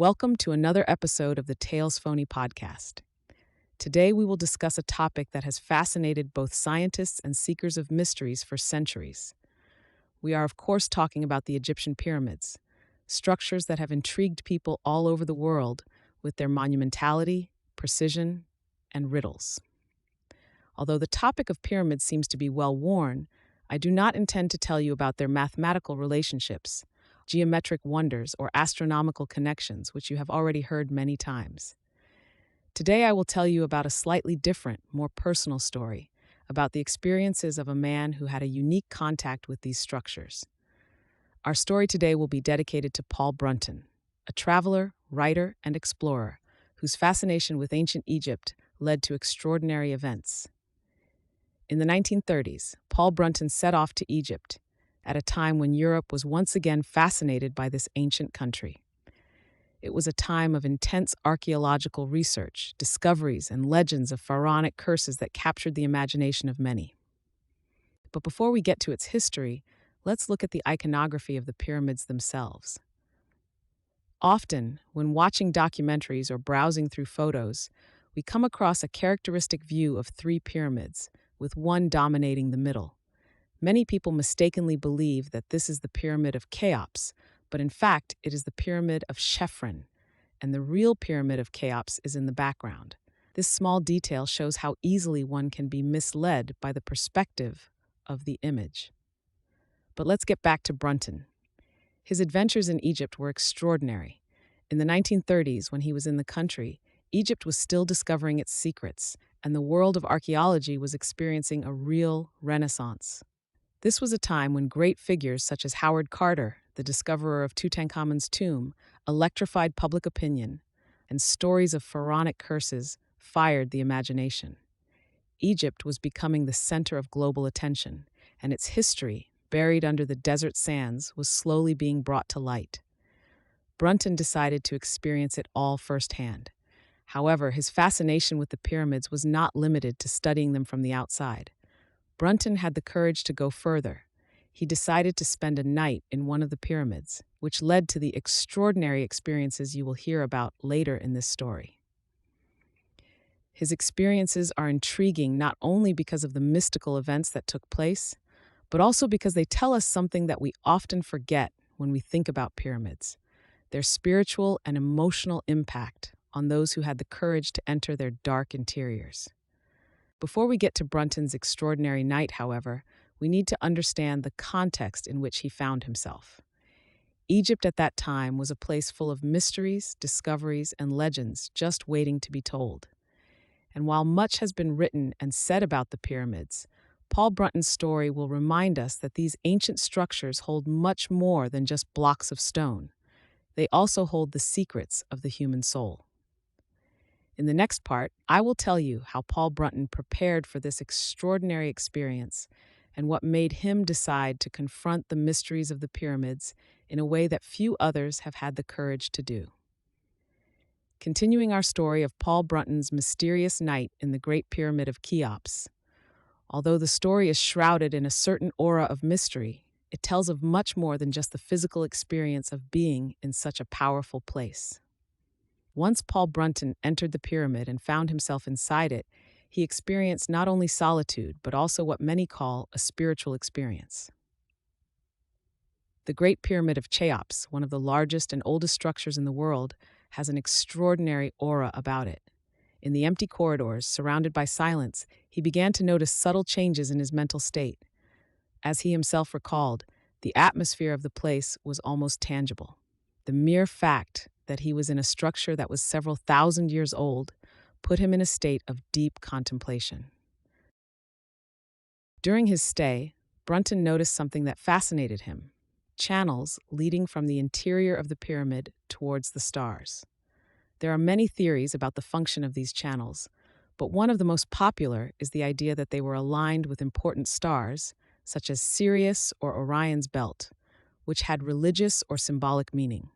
Welcome to another episode of the Tales Phony podcast. Today we will discuss a topic that has fascinated both scientists and seekers of mysteries for centuries. We are, of course, talking about the Egyptian pyramids, structures that have intrigued people all over the world with their monumentality, precision, and riddles. Although the topic of pyramids seems to be well worn, I do not intend to tell you about their mathematical relationships, geometric wonders, or astronomical connections, which you have already heard many times. Today I will tell you about a slightly different, more personal story about the experiences of a man who had a unique contact with these structures. Our story today will be dedicated to Paul Brunton, a traveler, writer, and explorer whose fascination with ancient Egypt led to extraordinary events. In the 1930s, Paul Brunton set off to Egypt at a time when Europe was once again fascinated by this ancient country. It was a time of intense archaeological research, discoveries, and legends of pharaonic curses that captured the imagination of many. But before we get to its history, let's look at the iconography of the pyramids themselves. Often, when watching documentaries or browsing through photos, we come across a characteristic view of three pyramids, with one dominating the middle. Many people mistakenly believe that this is the Pyramid of Cheops, but in fact, it is the Pyramid of Chephren, and the real Pyramid of Cheops is in the background. This small detail shows how easily one can be misled by the perspective of the image. But let's get back to Brunton. His adventures in Egypt were extraordinary. In the 1930s, when he was in the country, Egypt was still discovering its secrets, and the world of archaeology was experiencing a real renaissance. This was a time when great figures such as Howard Carter, the discoverer of Tutankhamun's tomb, electrified public opinion, and stories of pharaonic curses fired the imagination. Egypt was becoming the center of global attention, and its history, buried under the desert sands, was slowly being brought to light. Brunton decided to experience it all firsthand. However, his fascination with the pyramids was not limited to studying them from the outside. Brunton had the courage to go further. He decided to spend a night in one of the pyramids, which led to the extraordinary experiences you will hear about later in this story. His experiences are intriguing not only because of the mystical events that took place, but also because they tell us something that we often forget when we think about pyramids: their spiritual and emotional impact on those who had the courage to enter their dark interiors. Before we get to Brunton's extraordinary night, however, we need to understand the context in which he found himself. Egypt at that time was a place full of mysteries, discoveries, and legends just waiting to be told. And while much has been written and said about the pyramids, Paul Brunton's story will remind us that these ancient structures hold much more than just blocks of stone. They also hold the secrets of the human soul. In the next part, I will tell you how Paul Brunton prepared for this extraordinary experience and what made him decide to confront the mysteries of the pyramids in a way that few others have had the courage to do. Continuing our story of Paul Brunton's mysterious night in the Great Pyramid of Cheops. Although the story is shrouded in a certain aura of mystery, it tells of much more than just the physical experience of being in such a powerful place. Once Paul Brunton entered the pyramid and found himself inside it, he experienced not only solitude, but also what many call a spiritual experience. The Great Pyramid of Cheops, one of the largest and oldest structures in the world, has an extraordinary aura about it. In the empty corridors, surrounded by silence, he began to notice subtle changes in his mental state. As he himself recalled, the atmosphere of the place was almost tangible. The mere fact that he was in a structure that was several thousand years old put him in a state of deep contemplation. During his stay, Brunton noticed something that fascinated him: channels leading from the interior of the pyramid towards the stars. There are many theories about the function of these channels, but one of the most popular is the idea that they were aligned with important stars, such as Sirius or Orion's belt, which had religious or symbolic meaning.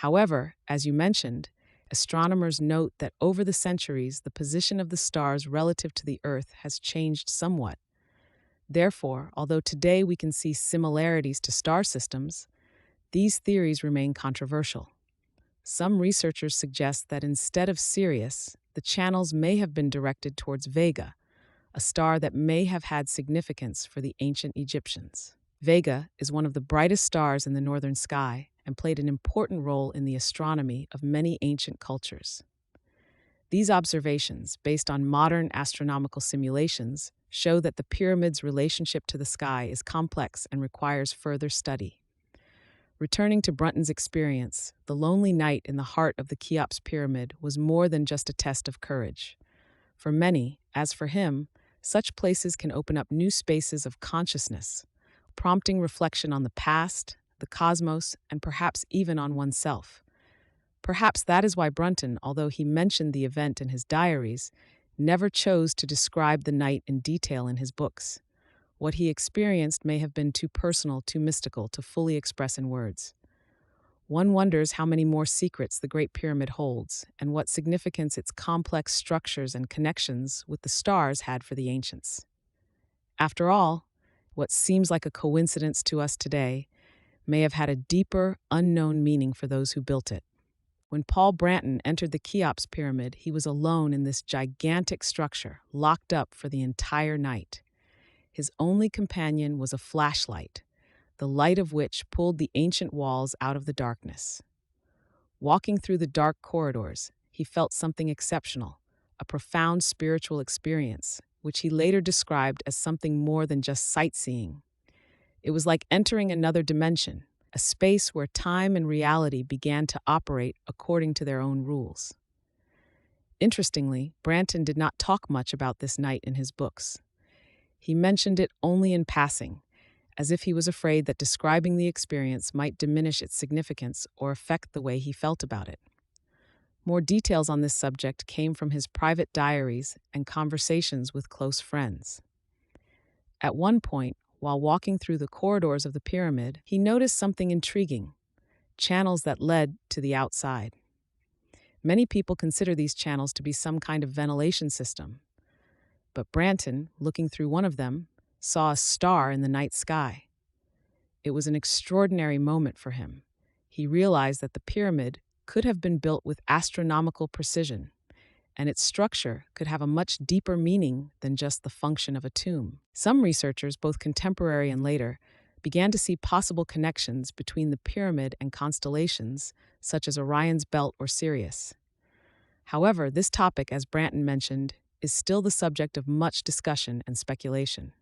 However, as you mentioned, astronomers note that over the centuries, the position of the stars relative to the Earth has changed somewhat. Therefore, although today we can see similarities to star systems, these theories remain controversial. Some researchers suggest that instead of Sirius, the channels may have been directed towards Vega, a star that may have had significance for the ancient Egyptians. Vega is one of the brightest stars in the northern sky and played an important role in the astronomy of many ancient cultures. These observations, based on modern astronomical simulations, show that the pyramid's relationship to the sky is complex and requires further study. Returning to Brunton's experience, the lonely night in the heart of the Cheops pyramid was more than just a test of courage. For many, as for him, such places can open up new spaces of consciousness, prompting reflection on the past, the cosmos, and perhaps even on oneself. Perhaps that is why Brunton, although he mentioned the event in his diaries, never chose to describe the night in detail in his books. What he experienced may have been too personal, too mystical to fully express in words. One wonders how many more secrets the Great Pyramid holds, and what significance its complex structures and connections with the stars had for the ancients. After all, what seems like a coincidence to us today may have had a deeper, unknown meaning for those who built it. When Paul Brunton entered the Cheops pyramid, he was alone in this gigantic structure, locked up for the entire night. His only companion was a flashlight, the light of which pulled the ancient walls out of the darkness. Walking through the dark corridors, he felt something exceptional, a profound spiritual experience, which he later described as something more than just sightseeing. It was like entering another dimension, a space where time and reality began to operate according to their own rules. Interestingly, Brunton did not talk much about this night in his books. He mentioned it only in passing, as if he was afraid that describing the experience might diminish its significance or affect the way he felt about it. More details on this subject came from his private diaries and conversations with close friends. At one point, while walking through the corridors of the pyramid, he noticed something intriguing: channels that led to the outside. Many people consider these channels to be some kind of ventilation system, but Brunton, looking through one of them, saw a star in the night sky. It was an extraordinary moment for him. He realized that the pyramid could have been built with astronomical precision, and its structure could have a much deeper meaning than just the function of a tomb. Some researchers, both contemporary and later, began to see possible connections between the pyramid and constellations, such as Orion's belt or Sirius. However, this topic, as Brunton mentioned, is still the subject of much discussion and speculation.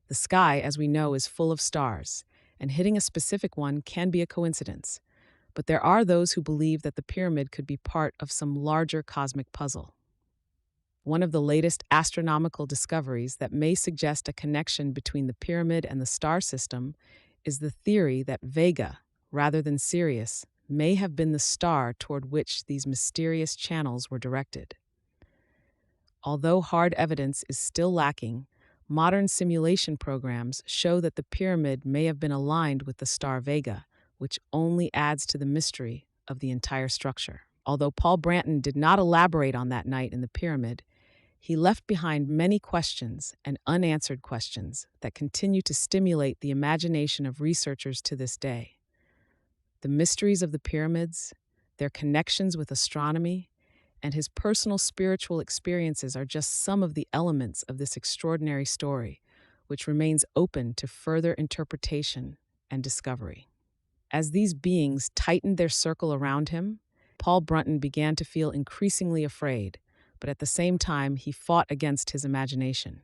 The sky, as we know, is full of stars, and hitting a specific one can be a coincidence. But there are those who believe that the pyramid could be part of some larger cosmic puzzle. One of the latest astronomical discoveries that may suggest a connection between the pyramid and the star system is the theory that Vega, rather than Sirius, may have been the star toward which these mysterious channels were directed. Although hard evidence is still lacking, modern simulation programs show that the pyramid may have been aligned with the star Vega, which only adds to the mystery of the entire structure. Although Paul Brunton did not elaborate on that night in the pyramid, he left behind many questions and unanswered questions that continue to stimulate the imagination of researchers to this day. The mysteries of the pyramids, their connections with astronomy, and his personal spiritual experiences are just some of the elements of this extraordinary story, which remains open to further interpretation and discovery. As these beings tightened their circle around him, Paul Brunton began to feel increasingly afraid, but at the same time he fought against his imagination.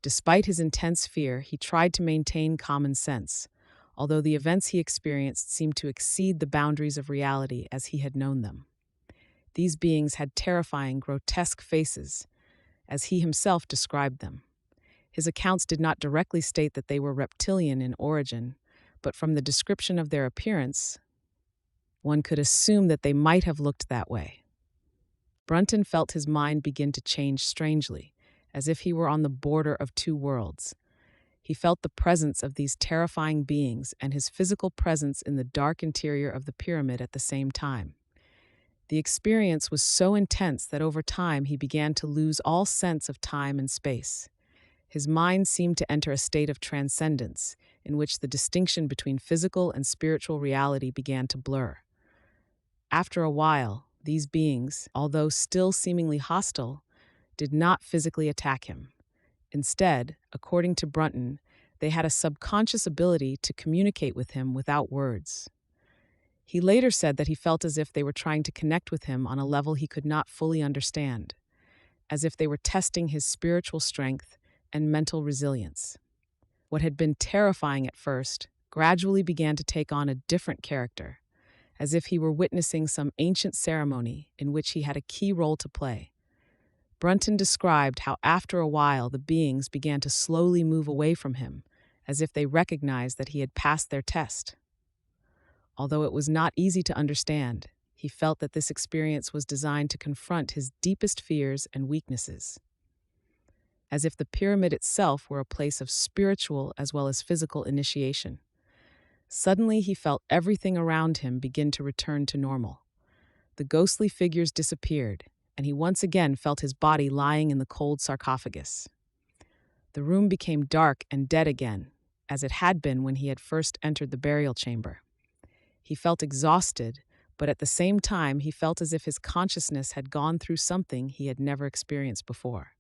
Despite his intense fear, he tried to maintain common sense, although the events he experienced seemed to exceed the boundaries of reality as he had known them. These beings had terrifying, grotesque faces, as he himself described them. His accounts did not directly state that they were reptilian in origin, but from the description of their appearance, one could assume that they might have looked that way. Brunton felt his mind begin to change strangely, as if he were on the border of two worlds. He felt the presence of these terrifying beings and his physical presence in the dark interior of the pyramid at the same time. The experience was so intense that over time he began to lose all sense of time and space. His mind seemed to enter a state of transcendence, in which the distinction between physical and spiritual reality began to blur. After a while, these beings, although still seemingly hostile, did not physically attack him. Instead, according to Brunton, they had a subconscious ability to communicate with him without words. He later said that he felt as if they were trying to connect with him on a level he could not fully understand, as if they were testing his spiritual strength and mental resilience. What had been terrifying at first gradually began to take on a different character, as if he were witnessing some ancient ceremony in which he had a key role to play. Brunton described how after a while the beings began to slowly move away from him, as if they recognized that he had passed their test. Although it was not easy to understand, he felt that this experience was designed to confront his deepest fears and weaknesses. As if the pyramid itself were a place of spiritual as well as physical initiation. Suddenly he felt everything around him begin to return to normal. The ghostly figures disappeared, and he once again felt his body lying in the cold sarcophagus. The room became dark and dead again, as it had been when he had first entered the burial chamber. He felt exhausted, but at the same time he felt as if his consciousness had gone through something he had never experienced before.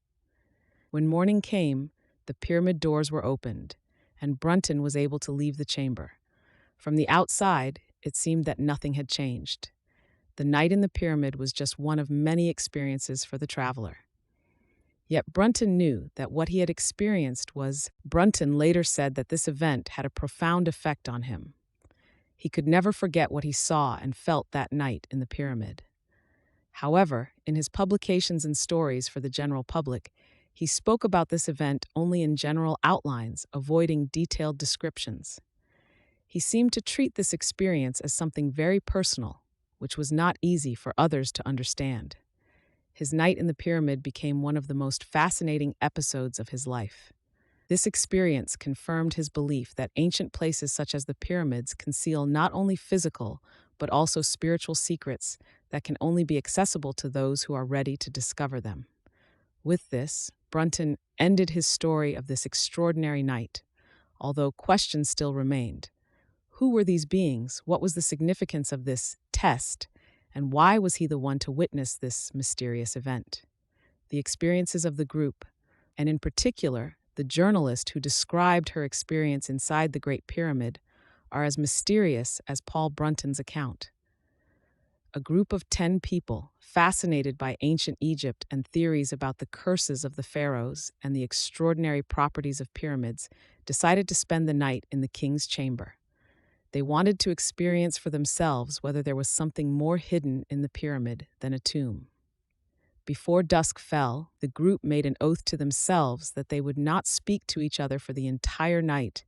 When morning came, the pyramid doors were opened, and Brunton was able to leave the chamber. From the outside, it seemed that nothing had changed. The night in the pyramid was just one of many experiences for the traveler. Yet Brunton knew that what he had experienced was. Brunton later said that this event had a profound effect on him. He could never forget what he saw and felt that night in the pyramid. However, in his publications and stories for the general public, he spoke about this event only in general outlines, avoiding detailed descriptions. He seemed to treat this experience as something very personal, which was not easy for others to understand. His night in the pyramid became one of the most fascinating episodes of his life. This experience confirmed his belief that ancient places such as the pyramids conceal not only physical, but also spiritual secrets that can only be accessible to those who are ready to discover them. With this, Brunton ended his story of this extraordinary night, although questions still remained. Who were these beings? What was the significance of this test? And why was he the one to witness this mysterious event? The experiences of the group, and in particular, the journalist who described her experience inside the Great Pyramid, are as mysterious as Paul Brunton's account. A group of 10 people, fascinated by ancient Egypt and theories about the curses of the pharaohs and the extraordinary properties of pyramids, decided to spend the night in the king's chamber. They wanted to experience for themselves whether there was something more hidden in the pyramid than a tomb. Before dusk fell, the group made an oath to themselves that they would not speak to each other for the entire night,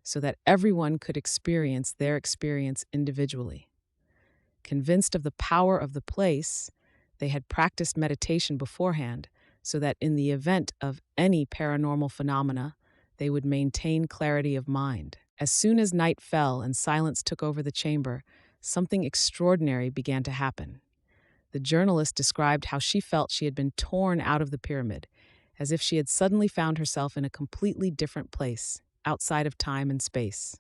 so that everyone could experience their experience individually. Convinced of the power of the place, they had practiced meditation beforehand, so that in the event of any paranormal phenomena, they would maintain clarity of mind. As soon as night fell and silence took over the chamber, something extraordinary began to happen. The journalist described how she felt she had been torn out of the pyramid, as if she had suddenly found herself in a completely different place, outside of time and space.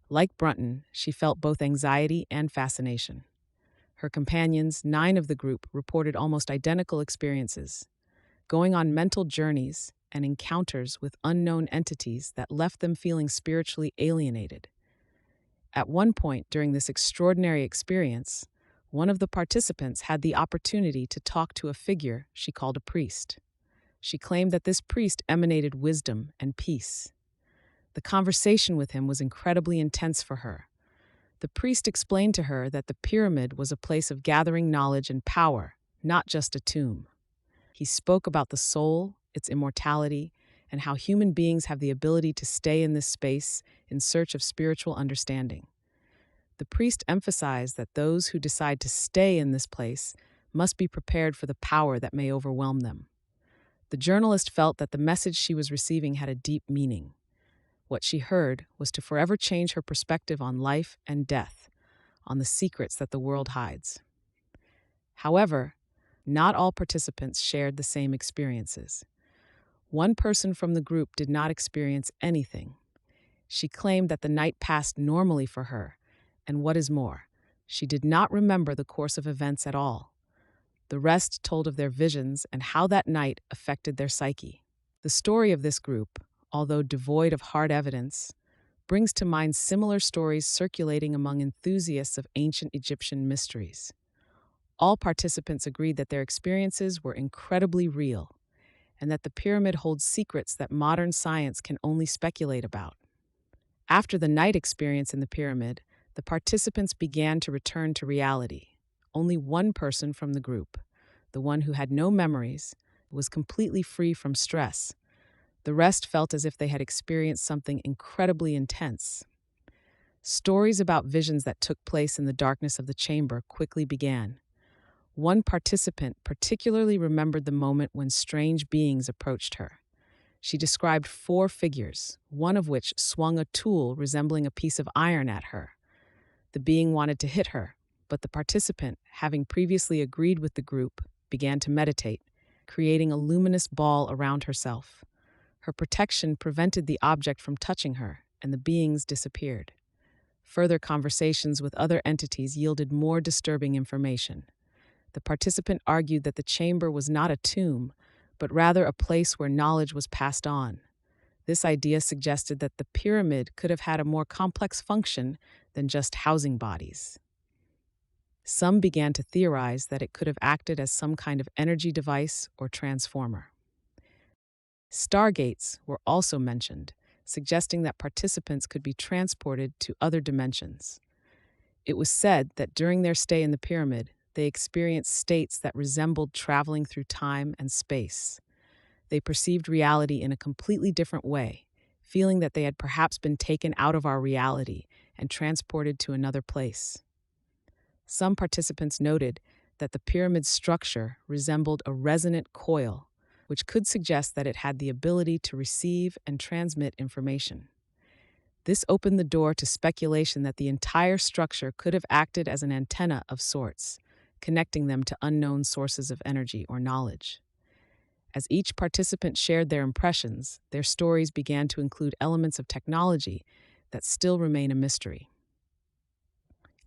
Like Brunton, she felt both anxiety and fascination. Her companions, 9 of the group, reported almost identical experiences, going on mental journeys and encounters with unknown entities that left them feeling spiritually alienated. At one point during this extraordinary experience, one of the participants had the opportunity to talk to a figure she called a priest. She claimed that this priest emanated wisdom and peace. The conversation with him was incredibly intense for her. The priest explained to her that the pyramid was a place of gathering knowledge and power, not just a tomb. He spoke about the soul, its immortality, and how human beings have the ability to stay in this space in search of spiritual understanding. The priest emphasized that those who decide to stay in this place must be prepared for the power that may overwhelm them. The journalist felt that the message she was receiving had a deep meaning. What she heard was to forever change her perspective on life and death, on the secrets that the world hides. However, not all participants shared the same experiences. One person from the group did not experience anything. She claimed that the night passed normally for her, and what is more, She did not remember the course of events at all. The rest told of their visions and how that night affected their psyche. The story of this group, although devoid of hard evidence, brings to mind similar stories circulating among enthusiasts of ancient Egyptian mysteries. All participants agreed that their experiences were incredibly real and that the pyramid holds secrets that modern science can only speculate about. After the night experience in the pyramid, the participants began to return to reality. Only one person from the group, the one who had no memories, was completely free from stress. The rest felt as if they had experienced something incredibly intense. Stories about visions that took place in the darkness of the chamber quickly began. One participant particularly remembered the moment when strange beings approached her. She described 4 figures, one of which swung a tool resembling a piece of iron at her. The being wanted to hit her, but the participant, having previously agreed with the group, began to meditate, creating a luminous ball around herself. Her protection prevented the object from touching her, and the beings disappeared. Further conversations with other entities yielded more disturbing information. The participant argued that the chamber was not a tomb, but rather a place where knowledge was passed on. This idea suggested that the pyramid could have had a more complex function than just housing bodies. Some began to theorize that it could have acted as some kind of energy device or transformer. Stargates were also mentioned, suggesting that participants could be transported to other dimensions. It was said that during their stay in the pyramid, they experienced states that resembled traveling through time and space. They perceived reality in a completely different way, feeling that they had perhaps been taken out of our reality and transported to another place. Some participants noted that the pyramid's structure resembled a resonant coil, which could suggest that it had the ability to receive and transmit information. This opened the door to speculation that the entire structure could have acted as an antenna of sorts, connecting them to unknown sources of energy or knowledge. As each participant shared their impressions, their stories began to include elements of technology that still remain a mystery.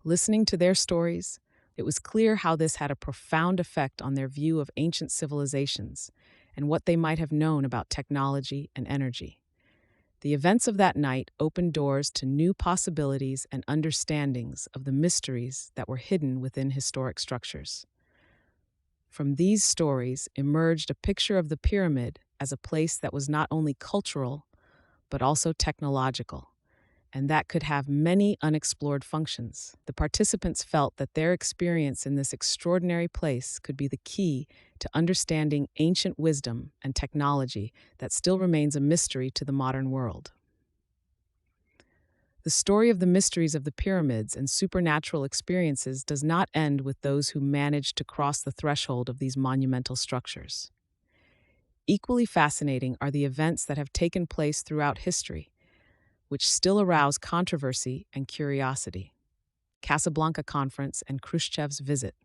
Listening to their stories, it was clear how this had a profound effect on their view of ancient civilizations and what they might have known about technology and energy. The events of that night opened doors to new possibilities and understandings of the mysteries that were hidden within historic structures. From these stories emerged a picture of the pyramid as a place that was not only cultural, but also technological, and that could have many unexplored functions. The participants felt that their experience in this extraordinary place could be the key to understanding ancient wisdom and technology that still remains a mystery to the modern world. The story of the mysteries of the pyramids and supernatural experiences does not end with those who managed to cross the threshold of these monumental structures. Equally fascinating are the events that have taken place throughout history, which still arouse controversy and curiosity. Casablanca Conference and Khrushchev's visit.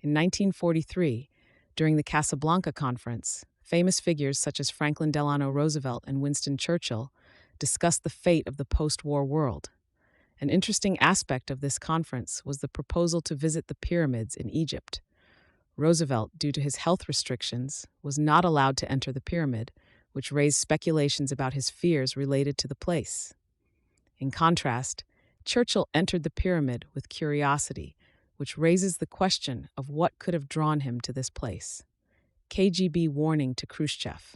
In 1943, during the Casablanca Conference, famous figures such as Franklin Delano Roosevelt and Winston Churchill discussed the fate of the post-war world. An interesting aspect of this conference was the proposal to visit the pyramids in Egypt. Roosevelt, due to his health restrictions, was not allowed to enter the pyramid, which raised speculations about his fears related to the place. In contrast, Churchill entered the pyramid with curiosity, which raises the question of what could have drawn him to this place. KGB warning to Khrushchev.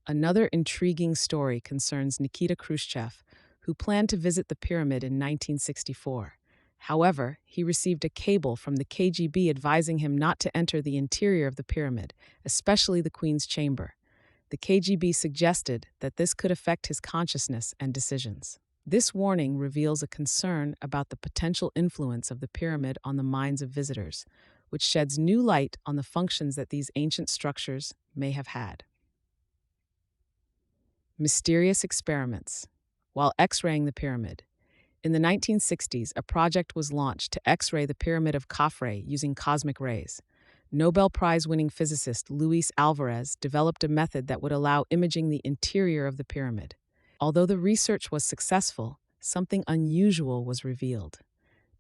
Another intriguing story concerns Nikita Khrushchev, who planned to visit the pyramid in 1964. However, he received a cable from the KGB advising him not to enter the interior of the pyramid, especially the Queen's chamber. The KGB suggested that this could affect his consciousness and decisions. This warning reveals a concern about the potential influence of the pyramid on the minds of visitors, which sheds new light on the functions that these ancient structures may have had. Mysterious experiments. While X-raying the pyramid. In the 1960s, a project was launched to X-ray the pyramid of Khafre using cosmic rays. Nobel Prize-winning physicist Luis Alvarez developed a method that would allow imaging the interior of the pyramid. Although the research was successful, something unusual was revealed.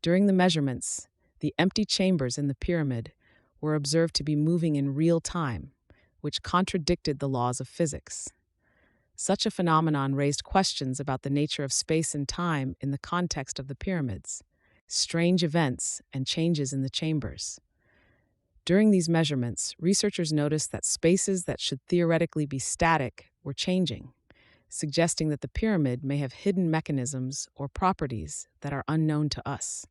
During the measurements, the empty chambers in the pyramid were observed to be moving in real time, which contradicted the laws of physics. Such a phenomenon raised questions about the nature of space and time in the context of the pyramids, strange events, and changes in the chambers. During these measurements, researchers noticed that spaces that should theoretically be static were changing, suggesting that the pyramid may have hidden mechanisms or properties that are unknown to us.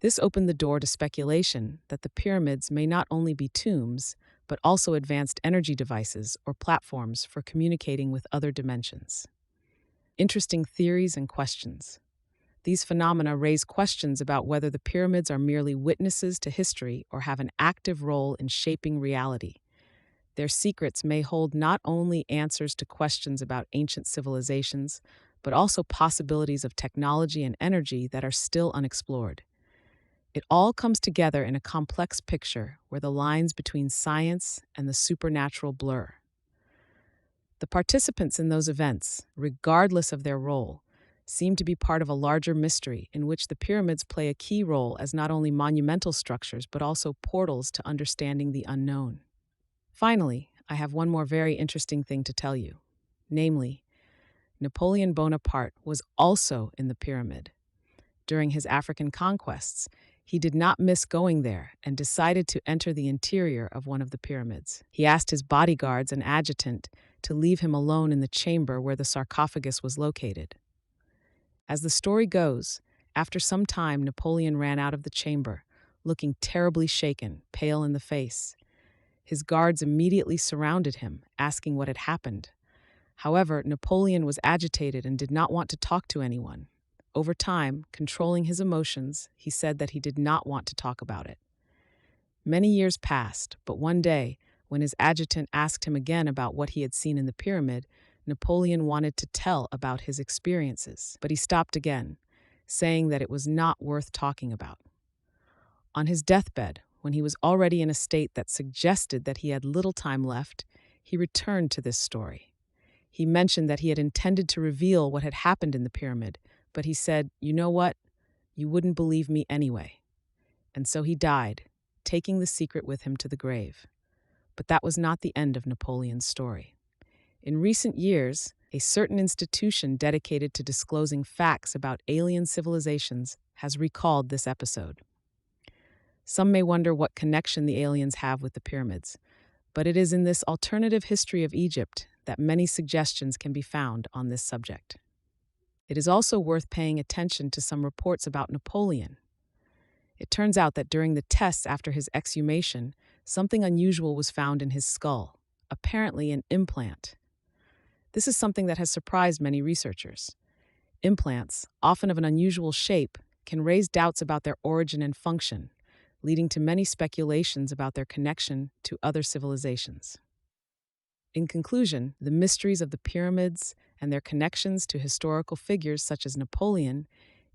This opened the door to speculation that the pyramids may not only be tombs, but also advanced energy devices or platforms for communicating with other dimensions. Interesting theories and questions. These phenomena raise questions about whether the pyramids are merely witnesses to history or have an active role in shaping reality. Their secrets may hold not only answers to questions about ancient civilizations, but also possibilities of technology and energy that are still unexplored. It all comes together in a complex picture where the lines between science and the supernatural blur. The participants in those events, regardless of their role, seem to be part of a larger mystery in which the pyramids play a key role as not only monumental structures but also portals to understanding the unknown. Finally, I have one more very interesting thing to tell you. Namely, Napoleon Bonaparte was also in the pyramid. During his African conquests, he did not miss going there and decided to enter the interior of one of the pyramids. He asked his bodyguards and adjutant to leave him alone in the chamber where the sarcophagus was located. As the story goes, after some time, Napoleon ran out of the chamber, looking terribly shaken, pale in the face. His guards immediately surrounded him, asking what had happened. However, Napoleon was agitated and did not want to talk to anyone. Over time, controlling his emotions, he said that he did not want to talk about it. Many years passed, but one day, when his adjutant asked him again about what he had seen in the pyramid, Napoleon wanted to tell about his experiences, but he stopped again, saying that it was not worth talking about. On his deathbed, when he was already in a state that suggested that he had little time left, he returned to this story. He mentioned that he had intended to reveal what had happened in the pyramid, but he said, "You know what? You wouldn't believe me anyway." And so he died, taking the secret with him to the grave. But that was not the end of Napoleon's story. In recent years, a certain institution dedicated to disclosing facts about alien civilizations has recalled this episode. Some may wonder what connection the aliens have with the pyramids, but it is in this alternative history of Egypt that many suggestions can be found on this subject. It is also worth paying attention to some reports about Napoleon. It turns out that during the tests after his exhumation, something unusual was found in his skull, apparently an implant. This is something that has surprised many researchers. Implants, often of an unusual shape, can raise doubts about their origin and function, leading to many speculations about their connection to other civilizations. In conclusion, the mysteries of the pyramids and their connections to historical figures such as Napoleon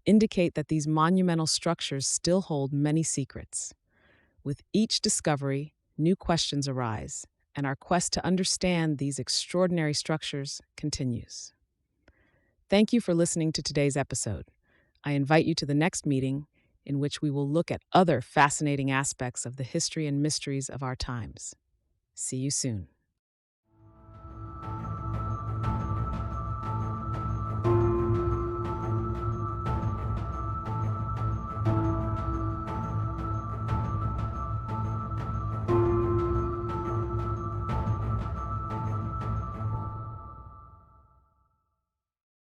indicate that these monumental structures still hold many secrets. With each discovery, new questions arise, and our quest to understand these extraordinary structures continues. Thank you for listening to today's episode. I invite you to the next meeting, in which we will look at other fascinating aspects of the history and mysteries of our times. See you soon.